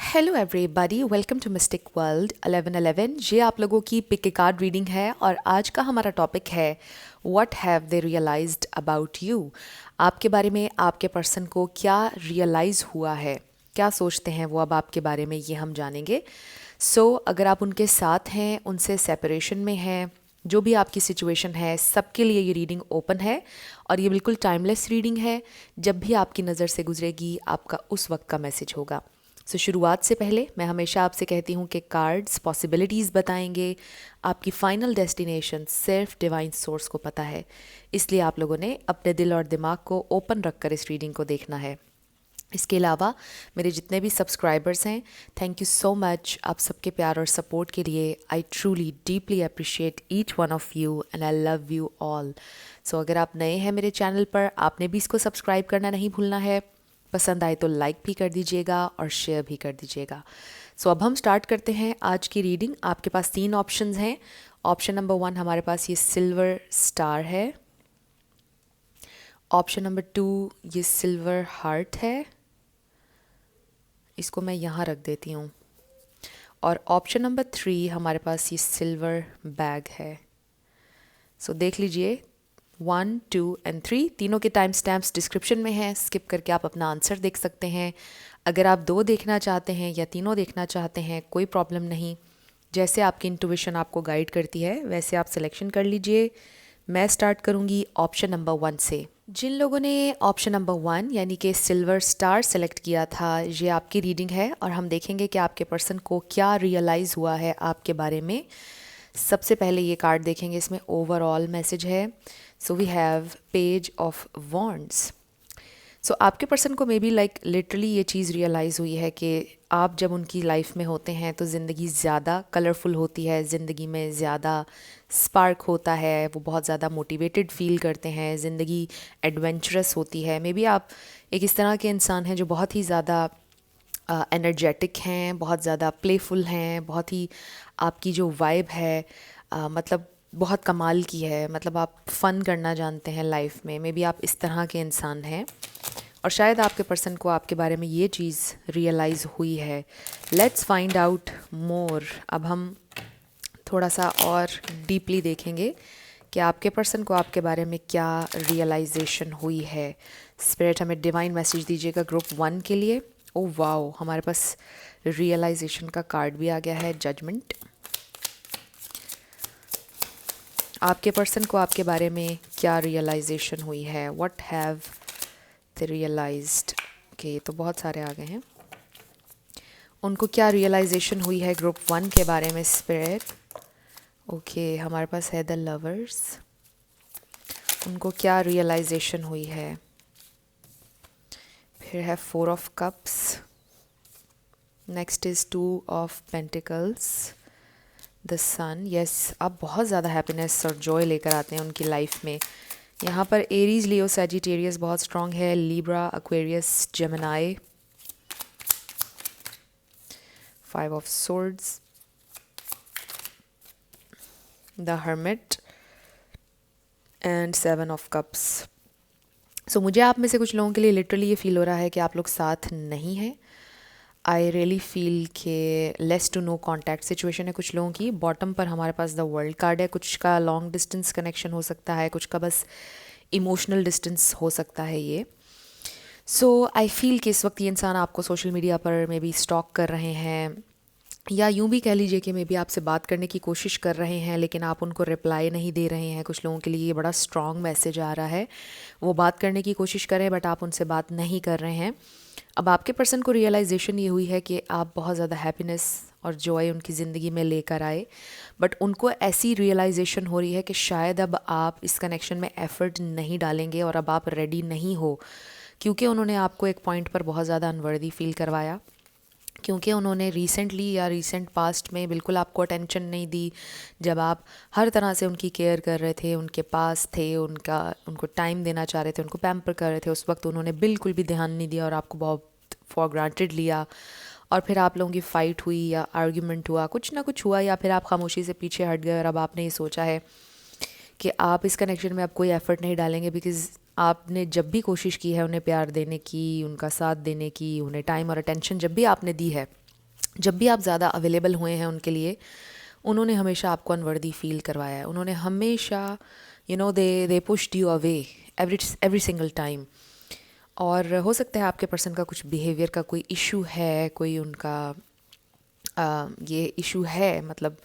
Hello everybody, welcome to mystic world 1111। ये आप लोगों की पिक ए कार्ड रीडिंग है और आज का हमारा टॉपिक है what have they realized about you. आपके बारे में आपके पर्सन को क्या रियलाइज़ हुआ है, क्या सोचते हैं वो अब आपके बारे में, ये हम जानेंगे। अगर आप उनके साथ हैं, उनसे सेपरेशन में हैं, जो भी आपकी सिचुएशन है, सबके लिए ये रीडिंग ओपन है और ये बिल्कुल टाइमलेस रीडिंग है। जब भी आपकी नज़र से गुजरेगी आपका उस वक्त का मैसेज होगा। शुरुआत से पहले मैं हमेशा आपसे कहती हूँ कि कार्ड्स पॉसिबिलिटीज़ बताएंगे, आपकी फाइनल डेस्टिनेशन सिर्फ डिवाइन सोर्स को पता है। इसलिए आप लोगों ने अपने दिल और दिमाग को ओपन रखकर इस रीडिंग को देखना है। इसके अलावा मेरे जितने भी सब्सक्राइबर्स हैं, थैंक यू सो मच आप सबके प्यार और सपोर्ट के लिए। I truly deeply appreciate each one of you and I love you all. अगर आप नए हैं मेरे चैनल पर, आपने भी इसको सब्सक्राइब करना नहीं भूलना है। पसंद आए तो लाइक भी कर दीजिएगा और शेयर भी कर दीजिएगा। अब हम स्टार्ट करते हैं आज की रीडिंग। आपके पास 3 ऑप्शंस हैं। ऑप्शन नंबर 1 हमारे पास ये सिल्वर स्टार है। ऑप्शन नंबर 2 ये सिल्वर हार्ट है, इसको मैं यहाँ रख देती हूँ। और ऑप्शन नंबर 3 हमारे पास ये सिल्वर बैग है। देख लीजिए 1, 2 एंड 3 तीनों के टाइम स्टैम्प्स डिस्क्रिप्शन में हैं। स्किप करके आप अपना आंसर देख सकते हैं। अगर आप 2 देखना चाहते हैं या तीनों देखना चाहते हैं, कोई प्रॉब्लम नहीं। जैसे आपकी इंट्यूशन आपको गाइड करती है वैसे आप सिलेक्शन कर लीजिए। मैं स्टार्ट करूंगी ऑप्शन नंबर 1 से। जिन लोगों ने ऑप्शन नंबर 1 यानी कि सिल्वर स्टार सेलेक्ट किया था, ये आपकी रीडिंग है और हम देखेंगे कि आपके पर्सन को क्या रियलाइज़ हुआ है आपके बारे में। सबसे पहले ये कार्ड देखेंगे, इसमें ओवरऑल मैसेज है। We have page of wands. आपके पर्सन को मे बी लिटरली ये चीज़ रियलाइज़ हुई है कि आप जब उनकी लाइफ में होते हैं तो ज़िंदगी ज़्यादा कलरफुल होती है, ज़िंदगी में ज़्यादा स्पार्क होता है, वो बहुत ज़्यादा मोटिवेटेड फील करते हैं, ज़िंदगी एडवेंचरस होती है। मे बी आप एक इस तरह के इंसान हैं जो बहुत ही ज़्यादा एनर्जेटिक हैं, बहुत ज़्यादा प्लेफुल हैं, बहुत ही आपकी जो वाइब है मतलब बहुत कमाल की है। मतलब आप फ़न करना जानते हैं लाइफ में। मे बी आप इस तरह के इंसान हैं और शायद आपके पर्सन को आपके बारे में ये चीज़ रियलाइज़ हुई है। लेट्स फाइंड आउट मोर। अब हम थोड़ा सा और डीपली देखेंगे कि आपके पर्सन को आपके बारे में क्या रियलाइजेशन हुई है। स्पिरिट हमें डिवाइन मैसेज दीजिएगा ग्रुप 1 के लिए। ओ वाओ, हमारे पास रियलाइजेशन का कार्ड भी आ गया है, जजमेंट। आपके पर्सन को आपके बारे में क्या रियलाइजेशन हुई है, what have they realized. Okay, तो बहुत सारे आ गए हैं। उनको क्या रियलाइजेशन हुई है ग्रुप 1 के बारे में, स्पिरिट। ओके, हमारे पास है द लवर्स। उनको क्या रियलाइजेशन हुई है। फिर है 4 of cups. Next is 2 of pentacles, the sun. Yes, आप बहुत ज़्यादा हैप्पीनेस और जॉय लेकर आते हैं उनकी लाइफ में। यहाँ पर एरीज, लियो, सैजिटेरियस बहुत स्ट्रॉन्ग है, Libra, Aquarius, Gemini. 5 of swords, the hermit and 7 of cups. मुझे आप में से कुछ लोगों के लिए लिटरली ये फील हो रहा है कि आप लोग साथ नहीं हैं। आई रियली फील के less to no contact situation है कुछ लोगों की। बॉटम पर हमारे पास द वर्ल्ड कार्ड है। कुछ का लॉन्ग डिस्टेंस कनेक्शन हो सकता है, कुछ का बस इमोशनल डिस्टेंस हो सकता है ये। आई फील कि इस वक्त ये इंसान आपको सोशल मीडिया पर मे बी स्टॉक कर रहे हैं, या यूं भी कह लीजिए कि मे बी आपसे बात करने की कोशिश कर रहे हैं लेकिन आप उनको रिप्लाई नहीं दे रहे हैं। कुछ लोगों के लिए ये बड़ा स्ट्रॉन्ग मैसेज आ रहा है। वो बात करने की कोशिश कर रहे हैं बट आप उनसे बात नहीं कर रहे हैं। अब आपके पर्सन को रियलाइजेशन ये हुई है कि आप बहुत ज़्यादा हैप्पीनेस और जॉय उनकी ज़िंदगी में लेकर आए, बट उनको ऐसी रियलाइजेशन हो रही है कि शायद अब आप इस कनेक्शन में एफ़र्ट नहीं डालेंगे और अब आप रेडी नहीं हो, क्योंकि उन्होंने आपको एक पॉइंट पर बहुत ज़्यादा अनवर्दी फील करवाया, क्योंकि उन्होंने रिसेंटली या रिसेंट पास्ट में बिल्कुल आपको अटेंशन नहीं दी। जब आप हर तरह से उनकी केयर कर रहे थे, उनके पास थे, उनको टाइम देना चाह रहे थे, उनको पैम्पर कर रहे थे, उस वक्त उन्होंने बिल्कुल भी ध्यान नहीं दिया और आपको बहुत फॉर ग्रांटेड लिया। और फिर आप लोगों की फ़ाइट हुई या आर्ग्यूमेंट हुआ, कुछ ना कुछ हुआ, या फिर आप खामोशी से पीछे हट गए और अब आपने ये सोचा है कि आप इस कनेक्शन में अब कोई एफ़र्ट नहीं डालेंगे, बिकॉज़ आपने जब भी कोशिश की है उन्हें प्यार देने की, उनका साथ देने की, उन्हें टाइम और अटेंशन जब भी आपने दी है, जब भी आप ज़्यादा अवेलेबल हुए हैं उनके लिए, उन्होंने हमेशा आपको अनवर्दी फील करवाया है। उन्होंने हमेशा they pushed you away every single time. और हो सकता है आपके पर्सन का कुछ बिहेवियर का कोई इशू है, कोई उनका ये इशू है, मतलब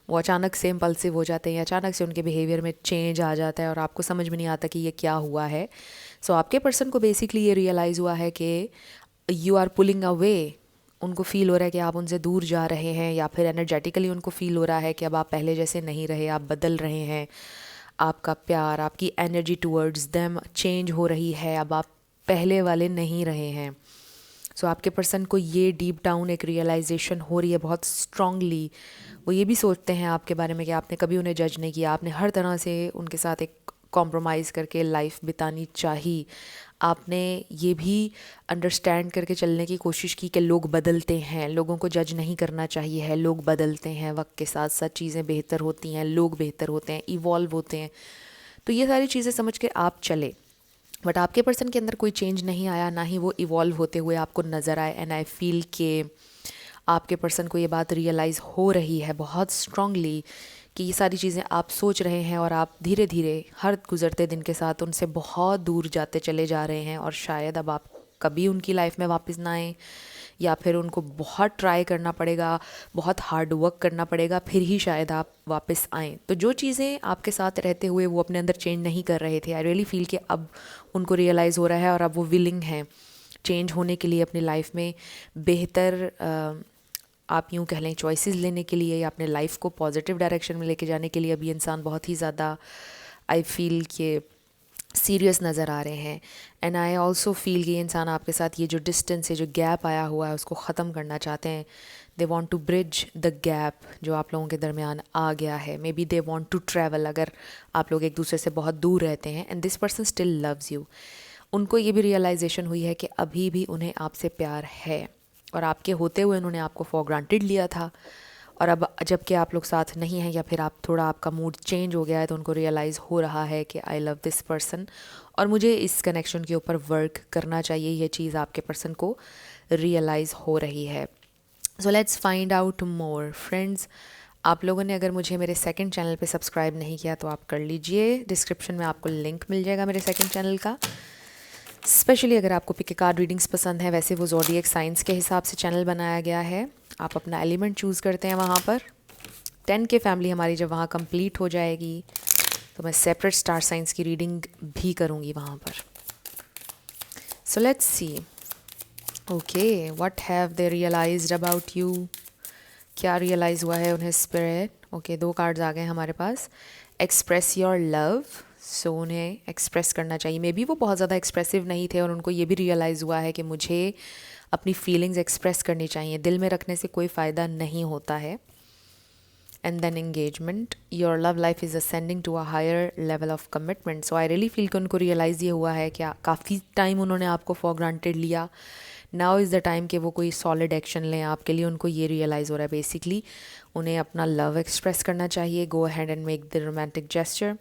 वो अचानक से इम्पल्सिव हो जाते हैं या अचानक से उनके बिहेवियर में चेंज आ जाता है और आपको समझ में नहीं आता कि ये क्या हुआ है। सो आपके पर्सन को बेसिकली ये रियलाइज़ हुआ है कि यू आर पुलिंग अवे। उनको फील हो रहा है कि आप उनसे दूर जा रहे हैं, या फिर एनर्जेटिकली उनको फील हो रहा है कि अब आप पहले जैसे नहीं रहे, आप बदल रहे हैं। आपका प्यार, आपकी एनर्जी टूवर्ड्स देम चेंज हो रही है, अब आप पहले वाले नहीं रहे हैं। सो आपके पर्सन को ये डीप डाउन एक रियलाइजेशन हो रही है बहुत स्ट्रांगली। वो ये भी सोचते हैं आपके बारे में कि आपने कभी उन्हें जज नहीं किया, आपने हर तरह से उनके साथ एक कॉम्प्रोमाइज़ करके लाइफ बितानी चाहिए। आपने ये भी अंडरस्टैंड करके चलने की कोशिश की कि लोग बदलते हैं, लोगों को जज नहीं करना चाहिए है, लोग बदलते हैं, वक्त के साथ साथ चीज़ें बेहतर होती हैं, लोग बेहतर होते हैं, इवॉल्व होते हैं। तो ये सारी चीज़ें समझ के आप चले। बट आपके पर्सन के अंदर कोई चेंज नहीं आया, ना ही वो इवॉल्व होते हुए आपको नज़र आए। एंड आई फील के आपके पर्सन को ये बात रियलाइज़ हो रही है बहुत स्ट्रांगली कि ये सारी चीज़ें आप सोच रहे हैं और आप धीरे धीरे हर गुज़रते दिन के साथ उनसे बहुत दूर जाते चले जा रहे हैं। और शायद अब आप कभी उनकी लाइफ में वापस ना आएँ, या फिर उनको बहुत ट्राई करना पड़ेगा, बहुत हार्ड वर्क करना पड़ेगा, फिर ही शायद आप वापस आएँ। तो जो चीज़ें आपके साथ रहते हुए वो अपने अंदर चेंज नहीं कर रहे थे, आई रियली फील कि अब उनको रियलाइज़ हो रहा है और अब वो विलिंग हैं चेंज होने के लिए अपनी लाइफ में बेहतर आप यूँ कह लें चॉइसेस लेने के लिए, या अपने लाइफ को पॉजिटिव डायरेक्शन में लेके जाने के लिए। अभी इंसान बहुत ही ज़्यादा आई फील कि सीरियस नज़र आ रहे हैं। एंड आई ऑल्सो फील कि इंसान आपके साथ ये जो डिस्टेंस है, जो गैप आया हुआ है, उसको ख़त्म करना चाहते हैं। They want to bridge the gap जो आप लोगों के दरमियान आ गया है। Maybe they want to travel, अगर आप लोग एक दूसरे से बहुत दूर रहते हैं। And this person still loves you. उनको ये भी रियलाइजेशन हुई है कि अभी भी उन्हें आपसे प्यार है, और आपके होते हुए उन्होंने आपको फॉर ग्रांटेड लिया था। और अब जबकि आप लोग साथ नहीं हैं, या फिर आप थोड़ा आपका मूड चेंज हो गया है, तो उनको रियलाइज़ हो रहा है कि आई लव दिस पर्सन और मुझे इस कनेक्शन के ऊपर वर्क करना चाहिए। ये चीज़ आपके पर्सन को रियलाइज़ हो रही है। So let's find out more friends. आप लोगों ने अगर मुझे मेरे सेकंड चैनल पे सब्सक्राइब नहीं किया तो आप कर लीजिए। डिस्क्रिप्शन में आपको लिंक मिल जाएगा मेरे सेकंड चैनल का। स्पेशली अगर आपको पिक कार्ड रीडिंग्स पसंद है, वैसे वो ज़ोडिएक साइंस के हिसाब से चैनल बनाया गया है। आप अपना एलिमेंट चूज़ करते हैं वहाँ पर। 10 के फैमिली हमारी जब वहाँ कंप्लीट हो जाएगी तो मैं सेपरेट स्टार साइंस की रीडिंग भी करूँगी वहाँ पर। So let's see, okay, what have they realized about you. क्या रियलाइज़ हुआ है उन्हें स्पिरिट। ओके, 2 कार्ड्स आ गए हमारे पास। Express your love. सो उन्हें एक्सप्रेस करना चाहिए। मे बी वो बहुत ज़्यादा एक्सप्रेसिव नहीं थे और उनको ये भी रियलाइज़ हुआ है कि मुझे अपनी फीलिंग्स एक्सप्रेस करनी चाहिए, दिल में रखने से कोई फ़ायदा नहीं होता है। And then engagement, your love life is ascending to a higher level of commitment. So I really feel कि उनको रियलाइज़ ये हुआ है कि काफ़ी टाइम उन्होंने आपको फॉर ग्रांटेड लिया। नाउ इज़ द टाइम कि वो कोई सॉलिड एक्शन लें आपके लिए। उनको ये रियलाइज़ हो रहा है बेसिकली उन्हें अपना लव एक्सप्रेस करना चाहिए। Go ahead and make the romantic gesture,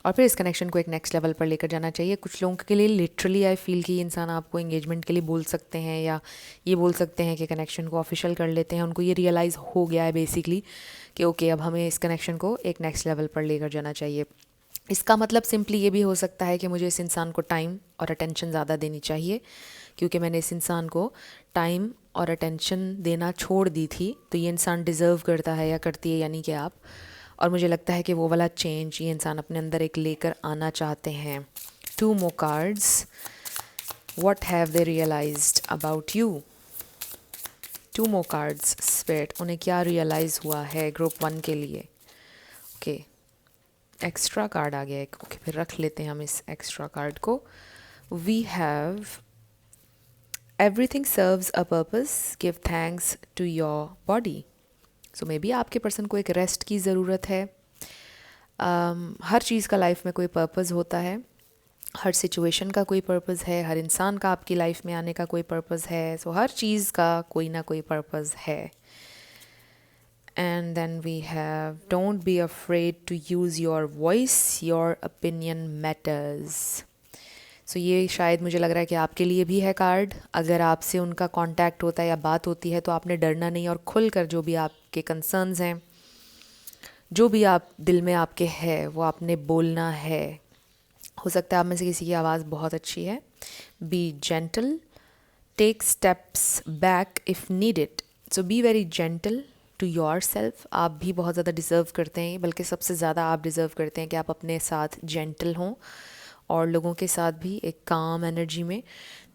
और फिर इस कनेक्शन को एक नेक्स्ट लेवल पर लेकर जाना चाहिए। कुछ लोगों के लिए लिटरली आई फील कि इंसान आपको एंगेजमेंट के लिए बोल सकते हैं, या ये बोल सकते हैं कि कनेक्शन को ऑफिशियल कर लेते हैं। उनको ये रियलाइज़ हो गया है बेसिकली कि ओके, अब हमें इस कनेक्शन को एक नेक्स्ट लेवल पर लेकर जाना चाहिए। इसका मतलब सिंपली ये भी हो सकता है कि मुझे इस इंसान को टाइम और अटेंशन ज़्यादा देनी चाहिए, क्योंकि मैंने इस इंसान को टाइम और अटेंशन देना छोड़ दी थी। तो ये इंसान डिज़र्व करता है या करती है, यानी कि आप। और मुझे लगता है कि वो वाला चेंज ये इंसान अपने अंदर एक लेकर आना चाहते हैं। 2 more cards. What have they realized about you? 2 more cards, Spirit. उन्हें क्या रियलाइज़ हुआ है ग्रुप 1 के लिए। ओके, एक्स्ट्रा कार्ड आ गया एक। ओके, फिर रख लेते हैं हम इस एक्स्ट्रा कार्ड को। We have everything serves a purpose, give thanks to your body. So may be आपके पर्सन को एक रेस्ट की ज़रूरत है। हर चीज़ का लाइफ में कोई पर्पस होता है, हर सिचुएशन का कोई पर्पस है, हर इंसान का आपकी लाइफ में आने का कोई पर्पस है। सो हर चीज़ का कोई ना कोई पर्पस है। And then we have don't be afraid to use your voice, your opinion matters. So ये शायद मुझे लग रहा है कि आपके लिए भी है कार्ड। अगर आपसे उनका कांटेक्ट होता है या बात होती है तो आपने डरना नहीं और खुलकर जो भी आपके कंसर्न्स हैं, जो भी आप दिल में आपके है, वो आपने बोलना है। हो सकता है आप में से किसी की आवाज़ बहुत अच्छी है। Be gentle, take steps back if needed. So be very gentle to yourself. आप भी बहुत ज़्यादा डिज़र्व करते हैं, बल्कि सबसे ज़्यादा आप डिज़र्व करते हैं कि आप अपने साथ जेंटल हों और लोगों के साथ भी एक काम एनर्जी में,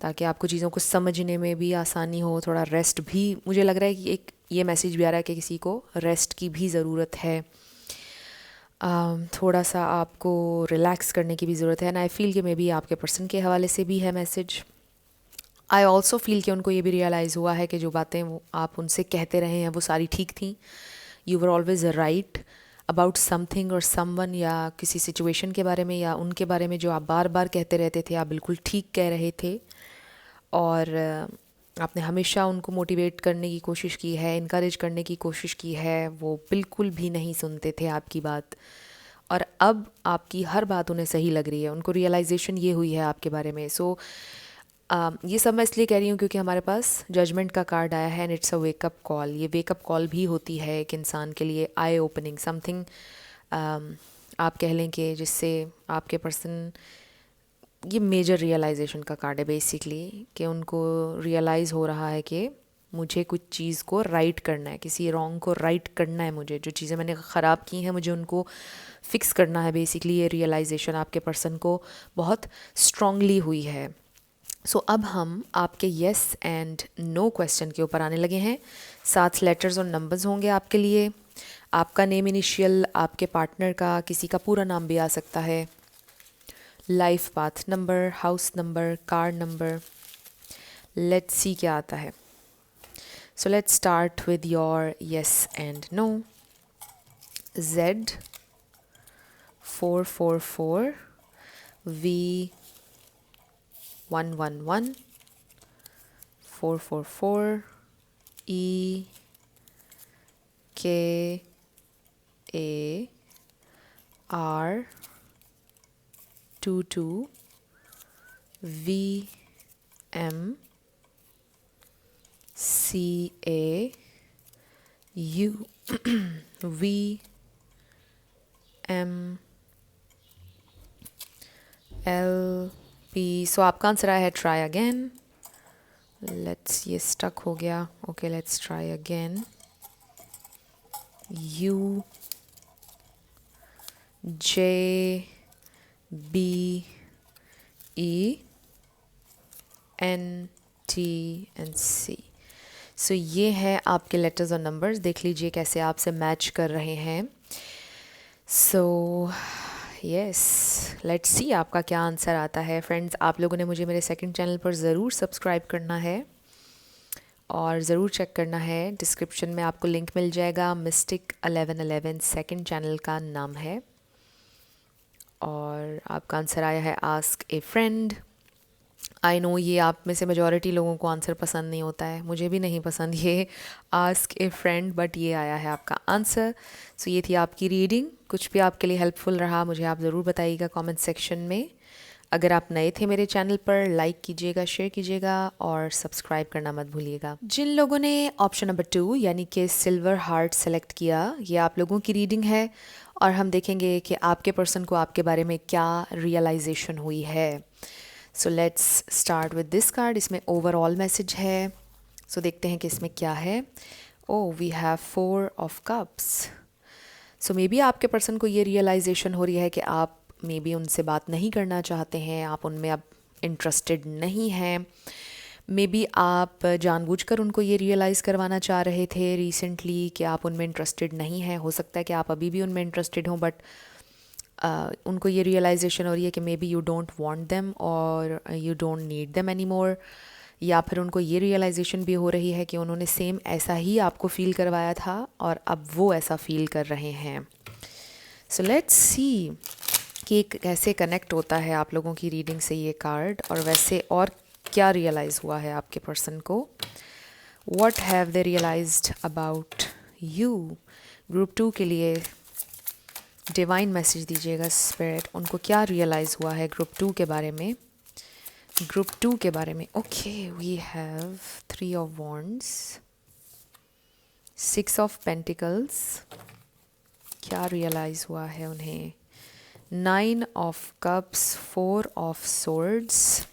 ताकि आपको चीज़ों को समझने में भी आसानी हो। थोड़ा रेस्ट भी, मुझे लग रहा है कि एक ये मैसेज भी आ रहा है कि किसी को रेस्ट की भी ज़रूरत है। थोड़ा सा आपको रिलैक्स करने की भी ज़रूरत है। एंड आई फील कि मे बी आपके पर्सन के हवाले से भी है मैसेज। आई ऑल्सो फील कि उनको ये भी रियलाइज़ हुआ है कि जो बातें वो आप उनसे कहते रहे हैं वो सारी ठीक थी। You were always right about something और समवन, या किसी सिचुएशन के बारे में या उनके बारे में जो आप बार बार कहते रहते थे, आप बिल्कुल ठीक कह रहे थे। और आपने हमेशा उनको मोटिवेट करने की कोशिश की है, इनकरेज करने की कोशिश की है। वो बिल्कुल भी नहीं सुनते थे आपकी बात, और अब आपकी हर बात उन्हें सही लग रही है। उनको रियलाइजेशन ये हुई है आपके बारे में। सो ये सब मैं इसलिए कह रही हूँ क्योंकि हमारे पास जजमेंट का कार्ड आया है and it's a wake up call. ये वेकअप कॉल भी होती है एक इंसान के लिए, आई ओपनिंग समथिंग। आप कह लें कि जिससे आपके पर्सन, ये मेजर रियलाइजेशन का कार्ड है बेसिकली, कि उनको रियलाइज़ हो रहा है कि मुझे कुछ चीज़ को राइट करना है, किसी रॉन्ग को राइट करना है। मुझे जो चीज़ें मैंने ख़राब की हैं मुझे उनको फिक्स करना है। बेसिकली ये रियलाइजेशन आपके पर्सन को बहुत स्ट्रांगली हुई है। सो अब हम आपके येस एंड नो क्वेश्चन के ऊपर आने लगे हैं। 7 लेटर्स और नंबर्स होंगे आपके लिए। आपका नेम इनिशियल, आपके पार्टनर का, किसी का पूरा नाम भी आ सकता है, life path number, house number, car number. Let's see क्या आता है। So let's start with your yes and no. Z 444 V 111 444 E K A R 22 V M C A U V M L P। सो आपका answer आया है try again. Let's, ये stuck हो गया। Okay, let's try again. U J B E N T and C। सो ये है आपके letters और नंबर्स। देख लीजिए कैसे आपसे मैच कर रहे हैं। सो यस, लेट्स सी आपका क्या आंसर आता है। फ्रेंड्स, आप लोगों ने मुझे मेरे सेकंड चैनल पर ज़रूर सब्सक्राइब करना है और ज़रूर चेक करना है। डिस्क्रिप्शन में आपको लिंक मिल जाएगा। मिस्टिक 1111 सेकंड चैनल का नाम है। और आपका आंसर आया है ask A friend. I know ये आप में से मेजॉरिटी लोगों को आंसर पसंद नहीं होता है, मुझे भी नहीं पसंद ये आस्क ए फ्रेंड, बट ये आया है आपका आंसर। सो ये थी आपकी रीडिंग। कुछ भी आपके लिए हेल्पफुल रहा मुझे आप ज़रूर बताइएगा कमेंट सेक्शन में। अगर आप नए थे मेरे चैनल पर, लाइक कीजिएगा, शेयर कीजिएगा और सब्सक्राइब करना मत भूलिएगा। जिन लोगों ने ऑप्शन नंबर 2 यानी कि सिल्वर हार्ट सेलेक्ट किया, ये आप लोगों की रीडिंग है और हम देखेंगे कि आपके पर्सन को आपके बारे में क्या रियलाइजेशन हुई है। So let's start with this card. इसमें ओवरऑल मैसेज है। सो देखते हैं कि इसमें क्या है। Oh, we have 4 of cups. So may be आपके पर्सन को ये रियलाइजेशन हो रही है कि आप मे बी उनसे बात नहीं करना चाहते हैं, आप उनमें अब इंटरेस्टेड नहीं हैं। मे बी आप जानबूझकर उनको ये रियलाइज़ करवाना चाह रहे थे रिसेंटली कि आप उनमें इंटरेस्टेड नहीं हैं। हो सकता है कि आप अभी भी उनमें इंटरेस्टेड हों, बट उनको ये रियलाइजेशन हो रही है कि maybe you don't want them और you don't need them any more. या फिर उनको ये रियलाइजेशन भी हो रही है कि उन्होंने सेम ऐसा ही आपको फ़ील करवाया था और अब वो ऐसा फ़ील कर रहे हैं। सो लेट्स सी कि कैसे कनेक्ट होता है आप लोगों की रीडिंग से ये कार्ड, और वैसे और क्या रियलाइज़ हुआ है आपके पर्सन को। What have they realized about you. Group 2 के लिए डिवाइन मैसेज दीजिएगा स्पिरिट, उनको क्या रियलाइज़ हुआ है ग्रुप 2 के बारे में। ग्रुप 2 के बारे में। Okay, we have 3 of wands, 6 of pentacles, क्या रियलाइज़ हुआ है उन्हें, 9 ऑफ कप्स, 4 ऑफ सोर्ड्स,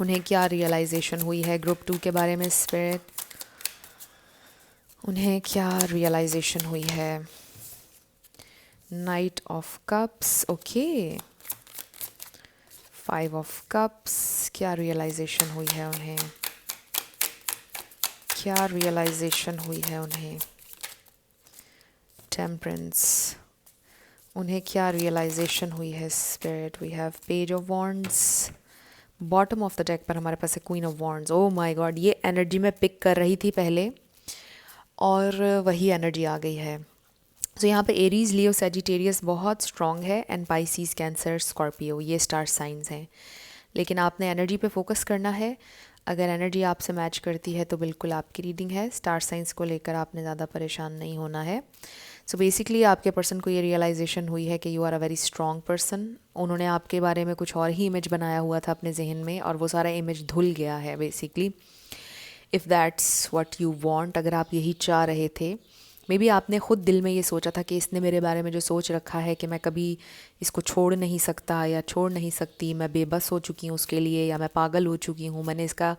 उन्हें क्या रियलाइजेशन हुई है ग्रुप 2 के बारे में स्पिरिट, उन्हें क्या रियलाइजेशन हुई है, night of cups, okay, 5 of cups, क्या रियलाइजेशन हुई है उन्हें, क्या रियलाइजेशन हुई है उन्हें, टेम्परेंस, उन्हें क्या रियलाइजेशन हुई है spirit, we have page of wands, bottom of the deck पर हमारे पास है queen of wands. Oh my god, ये एनर्जी मैं पिक कर रही थी पहले और वही एनर्जी आ गई है। तो यहाँ पे एरीज, लियो, सैजिटेरियस बहुत स्ट्रॉन्ग है एंड पाइसीज, कैंसर, स्कॉर्पियो, ये स्टार साइंस हैं। लेकिन आपने एनर्जी पे फोकस करना है। अगर एनर्जी आपसे मैच करती है तो बिल्कुल आपकी रीडिंग है। स्टार साइंस को लेकर आपने ज़्यादा परेशान नहीं होना है। सो बेसिकली आपके पर्सन को ये रियलाइजेशन हुई है कि you are a very strong person. उन्होंने आपके बारे में कुछ और ही इमेज बनाया हुआ था अपने जहन में और वो सारा इमेज धुल गया है basically. If that's what you want, अगर आप यही चाह रहे थे, मे बी आपने ख़ुद दिल में ये सोचा था कि इसने मेरे बारे में जो सोच रखा है कि मैं कभी इसको छोड़ नहीं सकता या छोड़ नहीं सकती, मैं बेबस हो चुकी हूँ उसके लिए या मैं पागल हो चुकी हूँ, मैंने इसका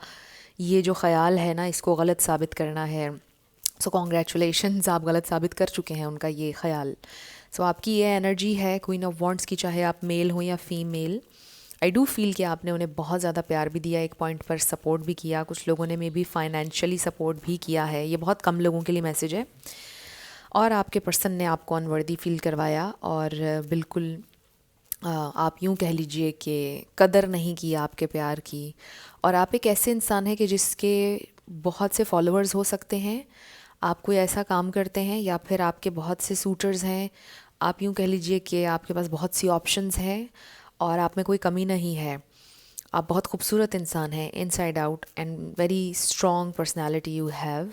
ये जो ख़याल है ना इसको गलत साबित करना है। सो कॉन्ग्रेचुलेशंस, आप गलत साबित कर चुके हैं उनका ये ख़याल। सो आपकी ये एनर्जी है क्वीन ऑफ वॉन्ड्स की, चाहे आप मेल हो या फीमेल। आई डू फील कि आपने उन्हें बहुत ज़्यादा प्यार भी दिया, एक पॉइंट पर सपोर्ट भी किया, कुछ लोगों ने मे बी फाइनेंशियली सपोर्ट भी किया है। ये बहुत कम लोगों के लिए मैसेज है। और आपके पर्सन ने आपको अनवर्दी फील करवाया और बिल्कुल आप यूँ कह लीजिए कि कदर नहीं की आपके प्यार की। और आप एक ऐसे इंसान हैं कि जिसके बहुत से फॉलोअर्स हो सकते हैं, आप कोई ऐसा काम करते हैं या फिर आपके बहुत से सूटर्स हैं, आप यूँ कह लीजिए कि आपके पास बहुत सी ऑप्शंस हैं और आप में कोई कमी नहीं है। आप बहुत खूबसूरत इंसान हैं, inside out, and very strong personality you have.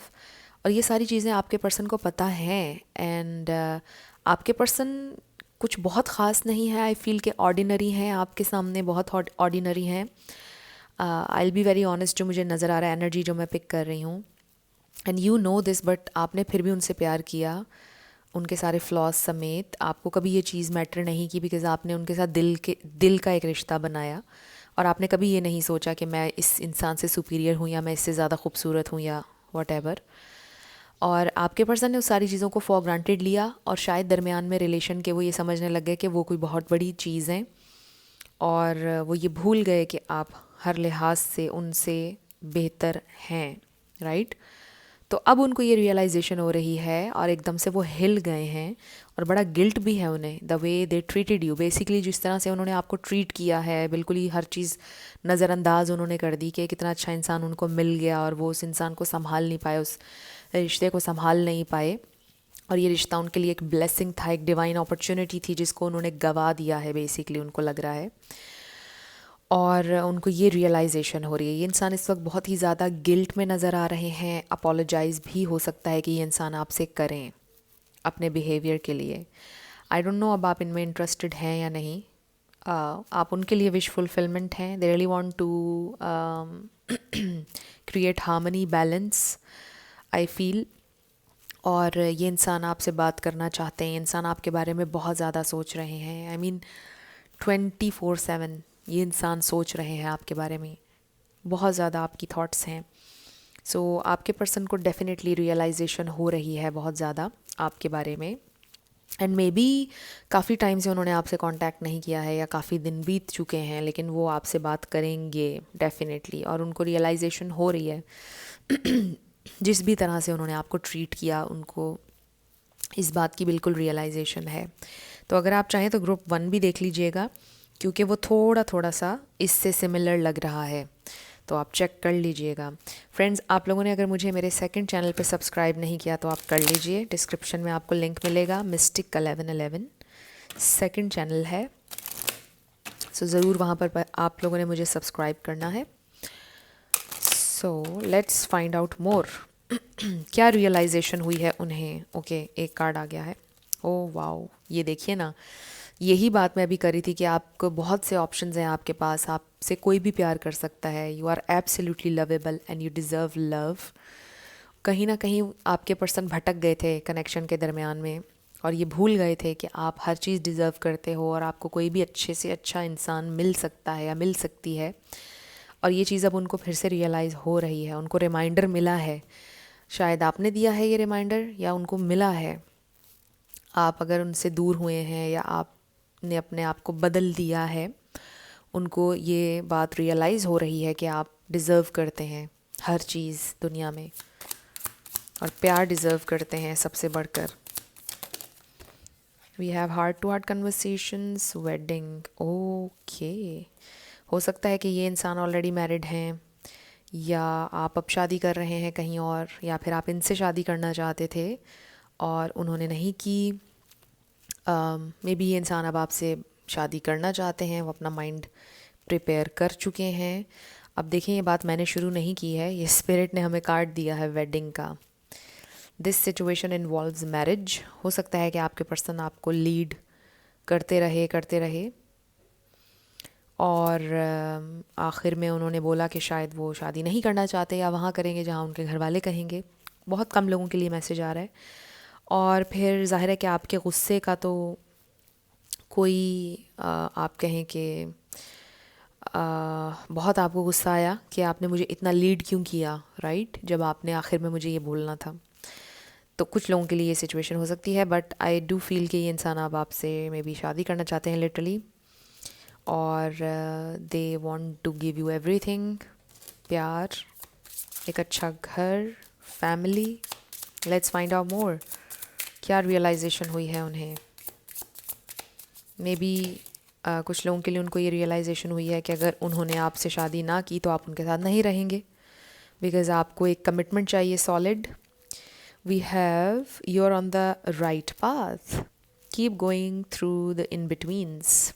और ये सारी चीज़ें आपके पर्सन को पता हैं एंड आपके पर्सन कुछ बहुत ख़ास नहीं है। आई फील के ऑर्डिनरी हैं, आपके सामने बहुत ऑर्डिनरी हैं। I will be very honest, जो मुझे नज़र आ रहा है एनर्जी जो मैं पिक कर रही हूँ, and you know this, but आपने फिर भी उनसे प्यार किया, उनके सारे फ्लॉज समेत। आपको कभी ये चीज़ मैटर नहीं की बिकॉज़ आपने उनके साथ दिल का एक रिश्ता बनाया और आपने कभी ये नहीं सोचा कि मैं इस इंसान से सुपीरियर हूँ या मैं इससे ज़्यादा खूबसूरत हूँ या वॉटेवर। और आपके पर्सन ने उस सारी चीज़ों को फॉर ग्रांटेड लिया और शायद दरमियान में रिलेशन के वो ये समझने लग गए कि वो कोई बहुत बड़ी चीज़ है और वो ये भूल गए कि आप हर लिहाज से उनसे बेहतर हैं, राइट। तो अब उनको ये रियलाइजेशन हो रही है और एकदम से वो हिल गए हैं और बड़ा गिल्ट भी है उन्हें, the way they treated you. Basically जिस तरह से उन्होंने आपको ट्रीट किया है, बिल्कुल ही हर चीज़ नज़रअंदाज उन्होंने कर दी कि कितना अच्छा इंसान उनको मिल गया और वो उस इंसान को संभाल नहीं पाए, उस रिश्ते को संभाल नहीं पाए। और ये रिश्ता उनके लिए एक ब्लेसिंग था, एक डिवाइन अपॉर्चुनिटी थी जिसको उन्होंने गवा दिया है, बेसिकली उनको लग रहा है। और उनको ये रियलाइजेशन हो रही है। ये इंसान इस वक्त बहुत ही ज़्यादा गिल्ट में नज़र आ रहे हैं। अपोलोजाइज़ भी हो सकता है कि ये इंसान आपसे करें अपने बिहेवियर के लिए। आई डोंट नो अब आप इनमें इंटरेस्टेड हैं या नहीं। आप उनके लिए विश फुलफिलमेंट हैं। They really want to create harmony, balance, I feel. और ये इंसान आपसे बात करना चाहते हैं। इंसान आपके बारे में बहुत ज़्यादा सोच रहे हैं। आई मीन 24/7 ये इंसान सोच रहे हैं आपके बारे में, बहुत ज़्यादा आपकी थॉट्स हैं। सो आपके पर्सन को डेफिनेटली रियलाइजेशन हो रही है बहुत ज़्यादा आपके बारे में। एंड मे बी काफ़ी टाइम से उन्होंने आपसे कांटेक्ट नहीं किया है या काफ़ी दिन बीत चुके हैं, लेकिन वो आपसे बात करेंगे डेफिनेटली। और उनको रियलाइजेशन हो रही है जिस भी तरह से उन्होंने आपको ट्रीट किया, उनको इस बात की बिल्कुल रियलाइजेशन है। तो अगर आप चाहें तो ग्रुप 1 भी देख लीजिएगा, क्योंकि वो थोड़ा सा इससे सिमिलर लग रहा है, तो आप चेक कर लीजिएगा। फ्रेंड्स, आप लोगों ने अगर मुझे मेरे सेकंड चैनल पे सब्सक्राइब नहीं किया तो आप कर लीजिए। डिस्क्रिप्शन में आपको लिंक मिलेगा, मिस्टिक 1111 सेकंड चैनल है। सो ज़रूर वहाँ पर आप लोगों ने मुझे सब्सक्राइब करना है। So let's find out more. क्या रियलाइजेशन हुई है उन्हें। ओके, एक कार्ड आ गया है। ओह वाओ, ये देखिए ना, यही बात मैं अभी कर रही थी कि आपको बहुत से ऑप्शंस हैं आपके पास, आपसे कोई भी प्यार कर सकता है, you are absolutely lovable and you deserve love. कहीं ना कहीं आपके पर्सन भटक गए थे कनेक्शन के दरमियान में, और ये भूल गए थे कि आप हर चीज़ डिज़र्व करते हो और आपको कोई भी अच्छे से अच्छा इंसान मिल सकता है या मिल सकती है। और ये चीज़ अब उनको फिर से रियलाइज़ हो रही है, उनको रिमाइंडर मिला है। शायद आपने दिया है ये रिमाइंडर या उनको मिला है। आप अगर उनसे दूर हुए हैं या आपने अपने आप को बदल दिया है, उनको ये बात रियलाइज़ हो रही है कि आप डिज़र्व करते हैं हर चीज़ दुनिया में, और प्यार डिज़र्व करते हैं सबसे बढ़कर। We have heart to heart conversations, wedding, okay. हो सकता है कि ये इंसान ऑलरेडी मैरिड हैं, या आप अब शादी कर रहे हैं कहीं और, या फिर आप इनसे शादी करना चाहते थे और उन्होंने नहीं की। मे बी ये इंसान अब आपसे शादी करना चाहते हैं, वो अपना माइंड प्रिपेयर कर चुके हैं। अब देखें, ये बात मैंने शुरू नहीं की है, ये स्पिरिट ने हमें कार्ड दिया है वेडिंग का। This situation involves marriage. हो सकता है कि आपके पर्सन आपको लीड करते रहे और आखिर में उन्होंने बोला कि शायद वो शादी नहीं करना चाहते, या वहाँ करेंगे जहाँ उनके घर वाले कहेंगे। बहुत कम लोगों के लिए मैसेज आ रहा है। और फिर जाहिर है कि आपके गुस्से का तो कोई आप कहें कि बहुत आपको गुस्सा आया कि आपने मुझे इतना लीड क्यों किया, राइट, जब आपने आखिर में मुझे ये बोलना था। तो कुछ लोगों के लिए ये सिचुएशन हो सकती है, बट आई डू फील कि ये इंसान अब आपसे मे बी शादी करना चाहते हैं लिटरली, और they want to give you everything, प्यार, एक अच्छा घर, family. Let's find out more, क्या रियलाइजेशन हुई है उन्हें। मे बी कुछ लोगों के लिए उनको ये रियलाइजेशन हुई है कि अगर उन्होंने आपसे शादी ना की तो आप उनके साथ नहीं रहेंगे, बिकॉज़ आपको एक कमिटमेंट चाहिए solid. We have, you are on the right path, keep going through the in betweens.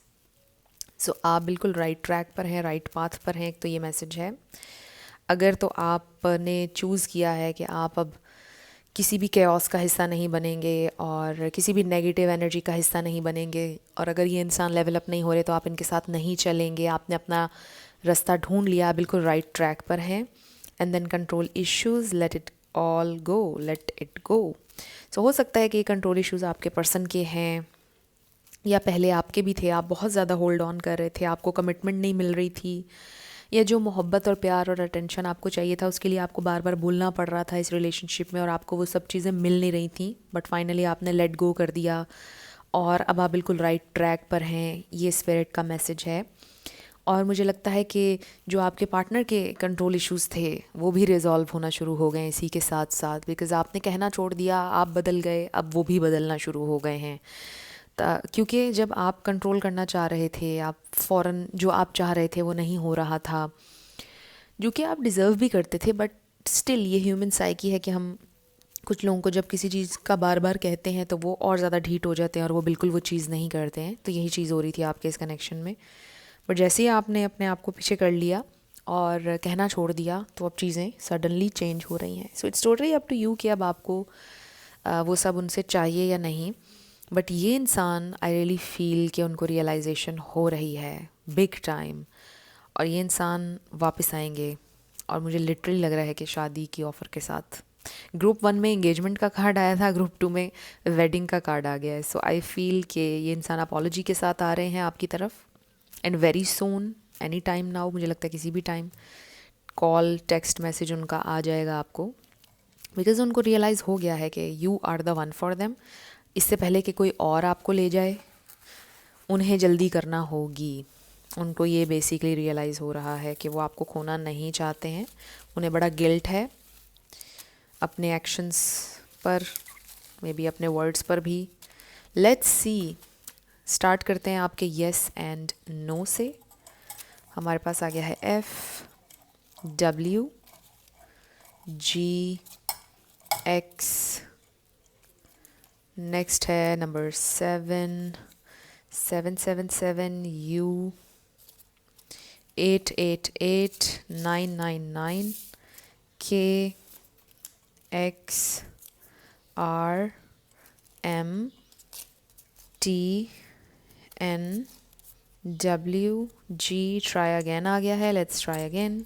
So आप बिल्कुल राइट ट्रैक पर हैं, राइट पाथ पर हैं, एक तो ये मैसेज है। अगर तो आपने चूज़ किया है कि आप अब किसी भी केओस का हिस्सा नहीं बनेंगे और किसी भी नेगेटिव एनर्जी का हिस्सा नहीं बनेंगे, और अगर ये इंसान लेवल अप नहीं हो रहे तो आप इनके साथ नहीं चलेंगे, आपने अपना रास्ता ढूंढ लिया, बिल्कुल राइट ट्रैक पर हैं। And then control issues, let it all go, let it go. So हो सकता है कि ये कंट्रोल इश्यूज़ आपके पर्सन के हैं या पहले आपके भी थे, आप बहुत ज़्यादा होल्ड ऑन कर रहे थे, आपको कमिटमेंट नहीं मिल रही थी, या जो मोहब्बत और प्यार और अटेंशन आपको चाहिए था उसके लिए आपको बार बार बोलना पड़ रहा था इस रिलेशनशिप में, और आपको वो सब चीज़ें मिल नहीं रही थी, बट फाइनली आपने लेट गो कर दिया और अब आप बिल्कुल राइट ट्रैक पर हैं। ये स्पिरिट का मैसेज है। और मुझे लगता है कि जो आपके पार्टनर के कंट्रोल इश्यूज़ थे वो भी रिजॉल्व होना शुरू हो गए इसी के साथ साथ, बिकॉज़ आपने कहना छोड़ दिया, आप बदल गए, अब वो भी बदलना शुरू हो गए हैं। क्योंकि जब आप कंट्रोल करना चाह रहे थे, आप फ़ौरन जो आप चाह रहे थे वो नहीं हो रहा था, जो कि आप डिज़र्व भी करते थे, बट स्टिल ये ह्यूमन साइकी है कि हम कुछ लोगों को जब किसी चीज़ का बार बार कहते हैं तो वो और ज़्यादा ढीठ हो जाते हैं और वो बिल्कुल वो चीज़ नहीं करते हैं। तो यही चीज़ हो रही थी आपके इस कनेक्शन में। बट जैसे ही आपने अपने आप को पीछे कर लिया और कहना छोड़ दिया तो अब चीज़ें सडनली चेंज हो रही हैं। So it's totally up to you कि अब आपको वो सब उनसे चाहिए या नहीं। बट ये इंसान, आई रियली फील कि उनको रियलाइजेशन हो रही है बिग टाइम, और ये इंसान वापस आएंगे, और मुझे लिटरली लग रहा है कि शादी की ऑफ़र के साथ। ग्रुप 1 में एंगेजमेंट का कार्ड आया था, ग्रुप 2 में वेडिंग का कार्ड आ गया है। सो आई फील कि ये इंसान अपॉलॉजी के साथ आ रहे हैं आपकी तरफ, and very soon, any time now, मुझे लगता है किसी भी टाइम कॉल, टेक्स्ट मैसेज उनका आ जाएगा आपको, बिकॉज़ उनको रियलाइज़ हो गया है कि you are the one for them. इससे पहले कि कोई और आपको ले जाए, उन्हें जल्दी करना होगी। उनको ये बेसिकली रियलाइज़ हो रहा है कि वो आपको खोना नहीं चाहते हैं, उन्हें बड़ा गिल्ट है अपने एक्शंस पर, मे बी अपने वर्ड्स पर भी। लेट्स सी, स्टार्ट करते हैं आपके येस एंड नो से। हमारे पास आ गया है FWGX नेक्स्ट है number 777U 888999 KXRMT N W G, try again आ गया है, let's try again,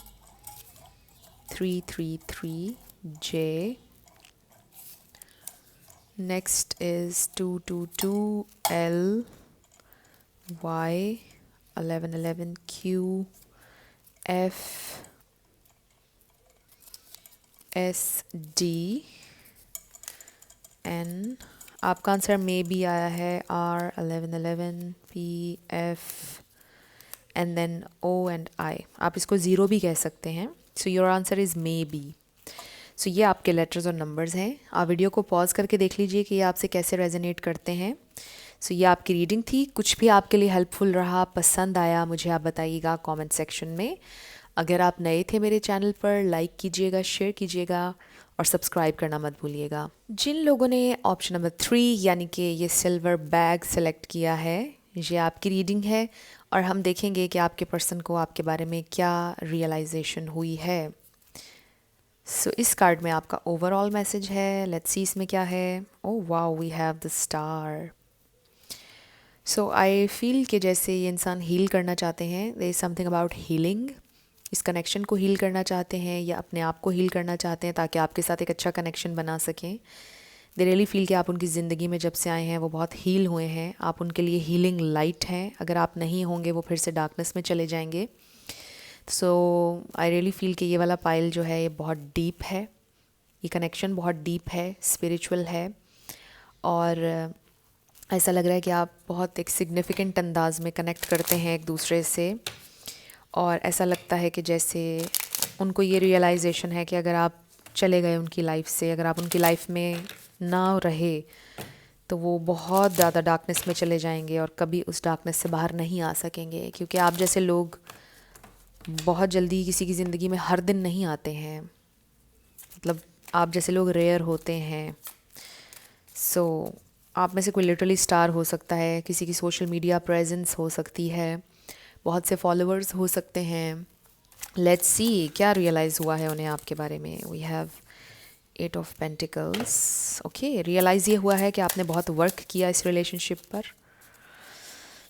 333 J, next is 222 L Y, 1111 Q, F S D N, आपका आंसर मे बी आया है R, 1111 P F and then O and I, आप इसको zero भी कह सकते हैं। So your answer is maybe. So ये आपके लेटर्स और नंबर्स हैं। आप वीडियो को पॉज करके देख लीजिए कि ये आपसे कैसे रेजोनेट करते हैं। सो ये आपकी रीडिंग थी। कुछ भी आपके लिए हेल्पफुल रहा, पसंद आया, मुझे आप बताइएगा कमेंट सेक्शन में। अगर आप नए थे मेरे चैनल पर, लाइक कीजिएगा, शेयर कीजिएगा और सब्सक्राइब करना मत भूलिएगा। जिन लोगों ने ऑप्शन नंबर 3 यानी कि ये सिल्वर बैग सेलेक्ट किया है, ये आपकी रीडिंग है और हम देखेंगे कि आपके पर्सन को आपके बारे में क्या रियलाइजेशन हुई है। सो इस कार्ड में आपका ओवरऑल मैसेज है। लेट्स सी इसमें क्या है। Oh wow, we have the star. So I feel कि जैसे ये इंसान हील करना चाहते हैं, there is something about healing. इस कनेक्शन को हील करना चाहते हैं या अपने आप को हील करना चाहते हैं ताकि आपके साथ एक अच्छा कनेक्शन बना सकें। दे रियली फील कि आप उनकी ज़िंदगी में जब से आए हैं वो बहुत हील हुए हैं, आप उनके लिए हीलिंग लाइट हैं। अगर आप नहीं होंगे वो फिर से डार्कनेस में चले जाएंगे। सो आई रियली फील कि ये वाला पाइल जो है ये बहुत डीप है, ये कनेक्शन बहुत डीप है, स्पिरिचुअल है और ऐसा लग रहा है कि आप बहुत एक सिग्निफिकेंट अंदाज में कनेक्ट करते हैं एक दूसरे से। और ऐसा लगता है कि जैसे उनको ये रियलाइजेशन है कि अगर आप चले गए उनकी लाइफ से, अगर आप उनकी लाइफ में ना रहे तो वो बहुत ज़्यादा डार्कनेस में चले जाएंगे और कभी उस डार्कनेस से बाहर नहीं आ सकेंगे। क्योंकि आप जैसे लोग बहुत जल्दी किसी की ज़िंदगी में हर दिन नहीं आते हैं, मतलब आप जैसे लोग रेयर होते हैं। सो आप में से कोई लिटरली स्टार हो सकता है, किसी की सोशल मीडिया प्रेजेंस हो सकती है, बहुत से फॉलोअर्स हो सकते हैं। लेट्स सी क्या रियलाइज़ हुआ है उन्हें आपके बारे में। We have 8 of pentacles. Okay, realize ये हुआ है कि आपने बहुत वर्क किया इस रिलेशनशिप पर,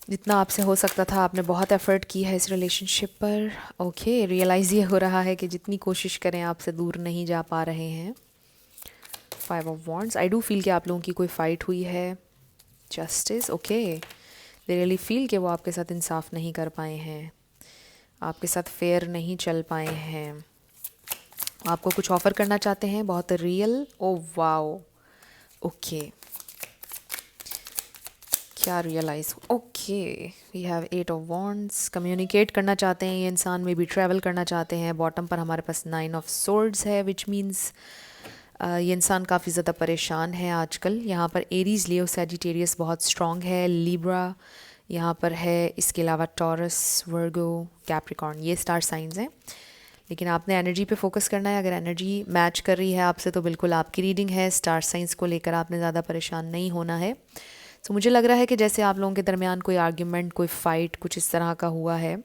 जितना आपसे हो सकता था आपने बहुत एफ़र्ट की है इस रिलेशनशिप पर। ओके, रियलाइज़ ये हो रहा है कि जितनी कोशिश करें आपसे दूर नहीं जा पा रहे हैं। 5 of wands, I do feel कि आप लोगों की कोई फ़ाइट हुई है। Justice, okay, they really feel कि वो आपके साथ इंसाफ नहीं कर पाए हैं, आपके साथ फेयर नहीं चल पाए हैं, आपको कुछ ऑफ़र करना चाहते हैं बहुत रियल। ओ वाओ, ओके, क्या realize. Okay, we have 8 of wands. Communicate करना चाहते हैं ये इंसान, में भी ट्रैवल करना चाहते हैं। बॉटम पर हमारे पास 9 ऑफ सोर्ड्स है, विच मीन्स ये इंसान काफ़ी ज़्यादा परेशान है आजकल। यहाँ पर एरीज़, लियो, सैजिटेरियस बहुत स्ट्रॉन्ग है, लिब्रा यहाँ पर है, इसके अलावा टॉरस, वर्गो, कैप्रिकॉर्न, ये स्टार साइंस हैं। लेकिन आपने एनर्जी पे फोकस करना है। अगर एनर्जी मैच कर रही है आपसे तो बिल्कुल आपकी रीडिंग है। स्टार साइंस को लेकर आपने ज़्यादा परेशान नहीं होना है। सो मुझे लग रहा है कि जैसे आप लोगों के दरमियान कोई आर्ग्यूमेंट, कोई फ़ाइट कुछ इस तरह का हुआ है